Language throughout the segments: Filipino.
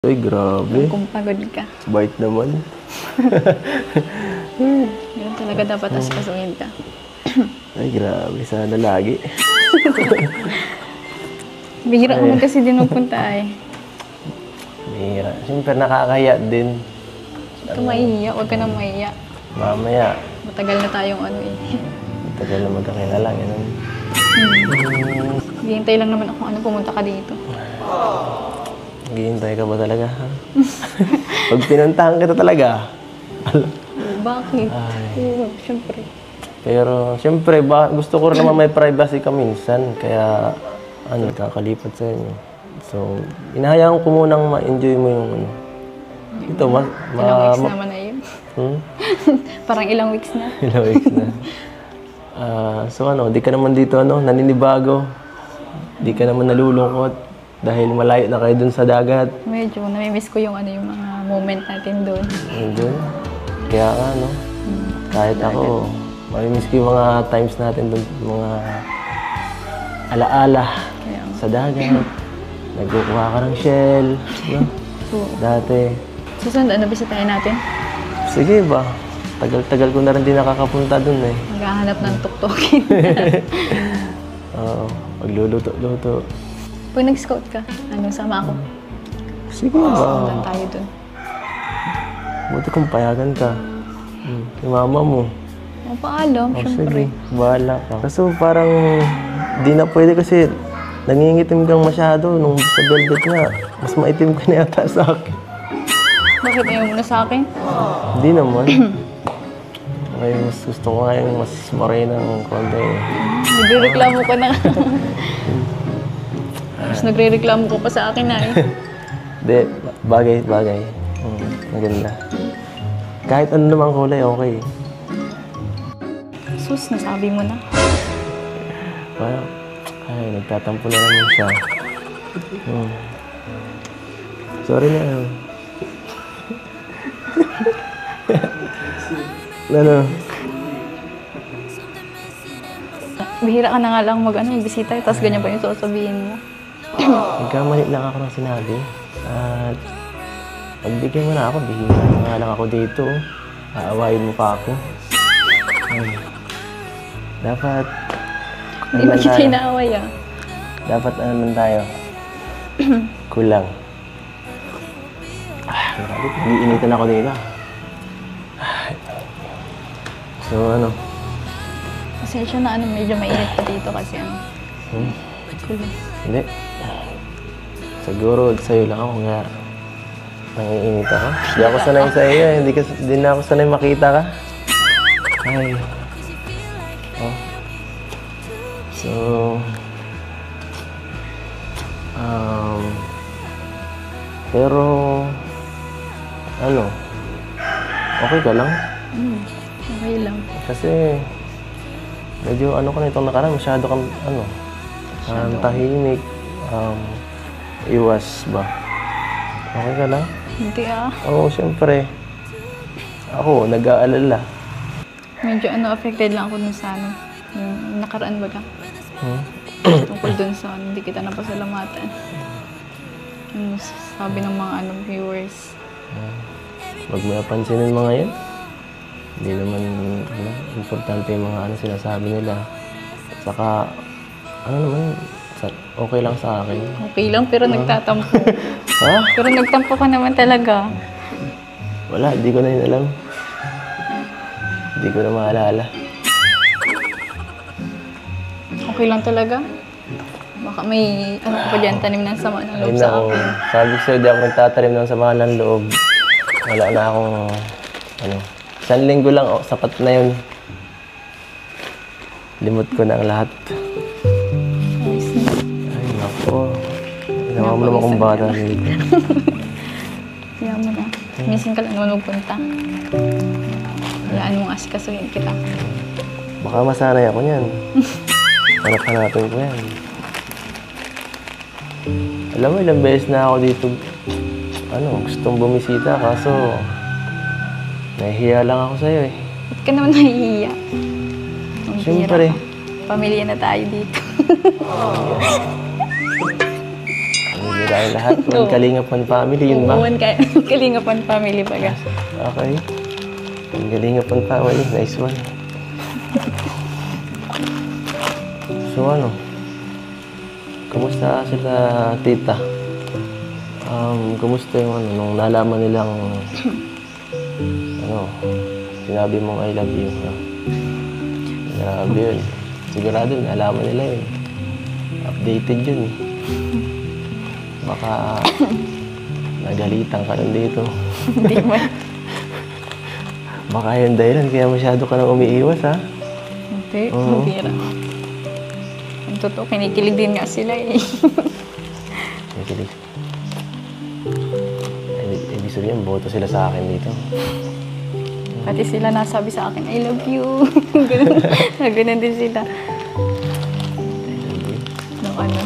Ay, grabe. Kung pagod ka. Bait naman. Ganun talaga dapat aspasuhin ka. Ay, grabe. Sana lagi. Bihira ko man kasi din magpunta eh. Bihira. Siyempre, nakakaya din. Huwag ka maiiyak, huwag ka na maiiyak. Mamaya. Matagal na tayong ano eh. Matagal na magkakilala. Ganun. Hihintay lang naman ako pumunta ka dito. Maghihintay ka ba talaga? Ha? Pag pinuntahan kita talaga. Bakit? Ay. Oo, syempre. Pero, siyempre, gusto ko rin naman may privacy ka minsan. Kaya, kakalipat sa inyo. So, inahayaan ko munang ma-enjoy mo yung ito, Ilang weeks naman na yun. Parang ilang weeks na. Ilang weeks na. So, di ka naman dito, naninibago. Di ka naman nalulungkot. Dahil malayo na kayo dun sa dagat. Medyo, namimiss ko yung yung mga moment natin doon. Doon. Kaya nga, kahit ako, mamimiss ko yung mga times natin doon, mga alaala sa dagat. Nagkukuha ka ng shell, dati. Susunod, bisitahin natin? Sige ba? Tagal-tagal ko na rin din nakakapunta doon eh. Maghahanap ng tuktokin. Oo, magluluto-luto. Pag nag-scout ka, sama ako. Sige ba? Sundan tayo dun. Buti kung payagan ka. Yung mama mo. Paalam, syempre. Sige, bahala ka. Kaso parang di na pwede kasi nangingitim kang masyado nung sa velvet nga. Mas maitim ka na yata sa akin. Bakit ayaw mo na sa akin? Hindi naman. Ngayon, mas gusto ko ngayon mas morena ng konti. Nagre-reklamo ka na. Mas nagre-reklamo ko pa sa akin na eh. Hindi, bagay. Maganda. Kahit ano namang kulay, okay. Sus, nasabi mo na. Parang, nagtatampo na naman siya. Sorry na. Bihira ka na nga lang magbisita, tapos ganyan pa yung sasabihin mo. Nagkamali lang ako ng sinabi. At pagbigyan mo na ako, bihira na nga lang ako dito. Aawain mo pa ako. Dapat... Hindi mo kita inaaway ah. Dapat naman tayo. Kulang. Grabe, nag-iinitan ako dito. So Pasensya na medyo mainit pa dito kasi kulang. Hindi. Siguro sa'yo lang ako nga nangiinit ako. Hindi ako sanay sa iyo. Hindi na ako sanay makita ka. Ay. So, pero, okay ka lang? Okay lang. Kasi, medyo ka nitong nakaraan, masyado kang, tahimik, iwas ba? Okay ka lang? Hindi ah. Oo, siyempre. Ako, nag-aalala. Medyo affected lang ako dun sa yung nakaraan ba ka? Tungkol dun sa hindi kita napasalamatan. Yung sabi ng mga viewers. Huwag mo napansinin mga yan. Hindi naman, importante yung mga sinasabi nila. Saka, okay lang sa akin. Okay lang, pero nagtatampo. Ha? Pero nagtampo ka naman talaga. Wala, hindi ko na yun alam. Hindi ko na maalala. Okay lang talaga? Baka may, ka pa dyan, tanim ng sama ng loob Ayun sa ako, akin. sabi ko sa'yo, di ako nagtatanim ng sama ng loob. Wala na akong, 1 linggo lang, sapat na yun. Limot ko na ang lahat. Ayos na. Ay, naku. Ginawa mo naman kung bata dito. Kaya mo na. Minsan ka lang naman magpunta. Hayaan mong asikasuhin kita. Baka masanay ako niyan. Hanap-hanapin ko yan. Alam mo, ilang beses na ako dito, gustong bumisita, kaso nahihiya lang ako sa'yo eh. Ba't ka naman nahihiya? Siyempre. Pamilya na tayo dito. Pamilya Nila ang lahat. One Oo. Kalingapan family, yun ba? One Kalingapan family baga. Okay. One Kalingapan family. Nice one. So ano? Kumusta sila tita? Kumusta yung ano, nung nalaman nilang ano, sinabi mong I love you. No? Grabe yun. Sigurado nalaman nila yun. Updated yun. Baka nagalitan ka nun dito. Hindi man. Baka yun dahilan kaya masyado ka nang umiiwas ha. Hindi, Oo. bira. Ang totoo, kinikilig din nga sila eh. Nakikilig. Ibig sabihin, boto sila sa akin dito. Pati sila nasabi sa akin, I love you. Ganun, ganun din sila. Nung ano.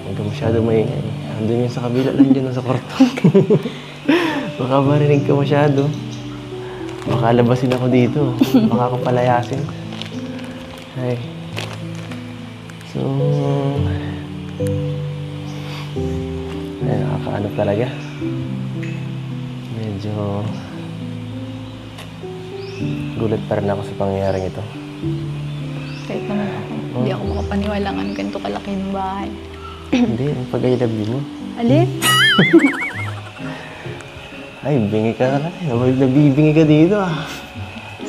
Huwag ka masyado maingay. Andun yun sa kabila lang dyan, sa kwarto. Baka marinig ka masyado. Baka labasin ako dito. Baka ako palayasin. Ay. So... Ay, nakakaano talaga. Medyo... gulat pa rin ako sa pangyayaring ito. Kahit naman ako, hindi ako makapaniwala ng ganito kalaki ng bahay. Hindi, ang pag-I love you mo. Alin? Ay, bingi ka talaga. Nabibingi ka dito ah.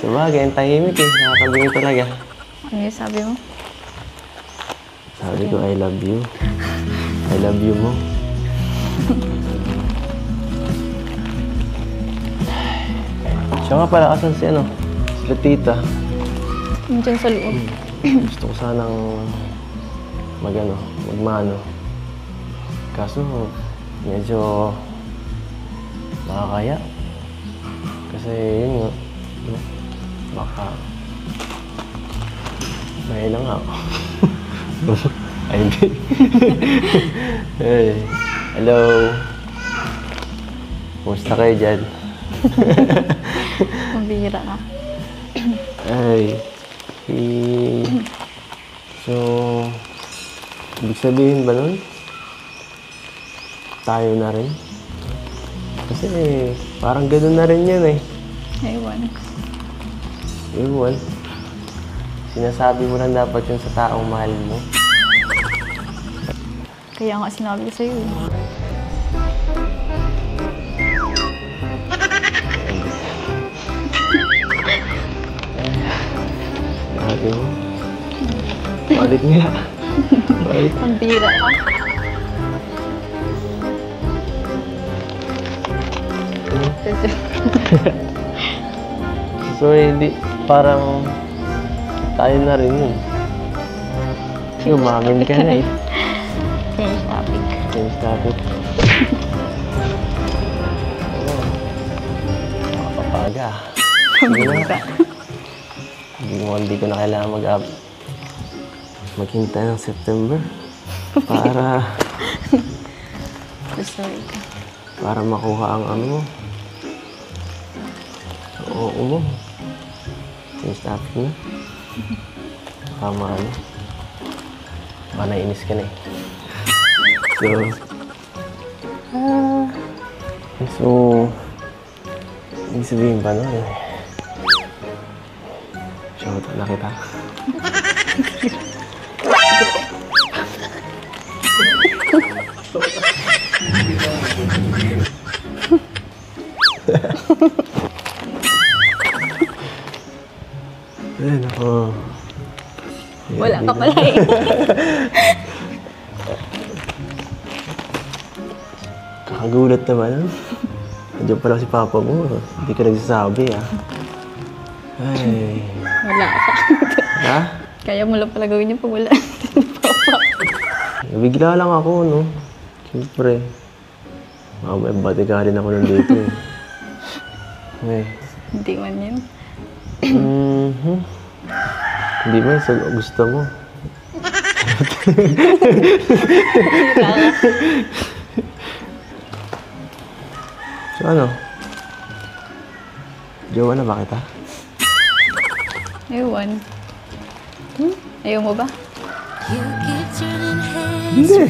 Sa bagay, ang tahimik eh. Nakakabingi talaga. Ano yung sabi mo? Sabi ko, I love you. I love you mo. Siya nga pala, asan si ano? Si tita. Nandiyan sa loob. Gusto ko sanang magmano. Kaso, medyo nakakaya. Kasi yun nga, no? Baka may lang ako. Ay, hindi. Hey, hello. Kumusta kayo dyan? Mabira ka. Ay, so, ibig sabihin ba nun? Tayo na rin? Kasi parang gano'n na rin yan eh. Ewan. Ewan. Sinasabi mo lang dapat yun sa taong mahal mo. Kaya nga sinabi ko sa'yo. Sabi mo. Balik nga. Balik. Ang bira ka. So, hindi, parang tayo na rin yun. Umamin ka na eh. Change topic. Change topic. Oo. Makapapaga. Sige na. Hindi ko na kailangan maghintay ng September para Sorry ka. para makuha ang ano mo. Oo mo. Change topic na. Tama ano. Baka nainis ka na eh. So, ibig sabihin ba no? Shout na kita. Ay, nako. Wala ka pala eh. Kakagulat naman. Nandiyan pala si Papa mo. Hindi ka nagsasabi ah. Ay. Wala ka. Ha? Kaya mo lang pala gawin yung pag wala. Papa. Bigla lang ako, no? Siyempre. Mamaya, batikalin ako nandito eh. Ay. Hindi man yun. Hindi man, so gusto mo. So ano? Jowa na ba kita? Ewan. Ayaw mo ba? Hindi.